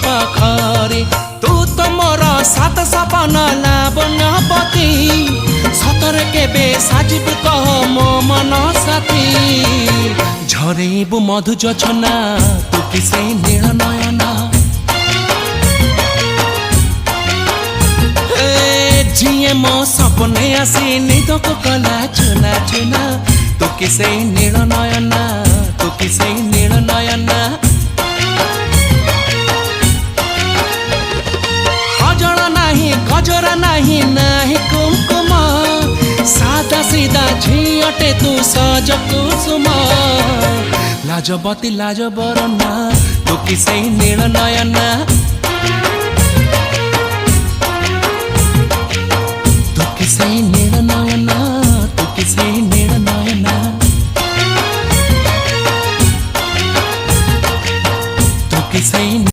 पाखरे तू तो मोर सात सपना लावण्यपति सतर केबे साजिबु कह मो मन साथी झरेबु मधु जोछना तू किसे नील नयना जिए मो सपने आसी निद को कला चुना चुना तू किसे नील नयना तू किसे नील नयना अजर नाही गजरा नाही नाही कुमकुम सादा सीधा झियटे तू सज कुसुम लाजबती लाज बरना तू किसे नील नयना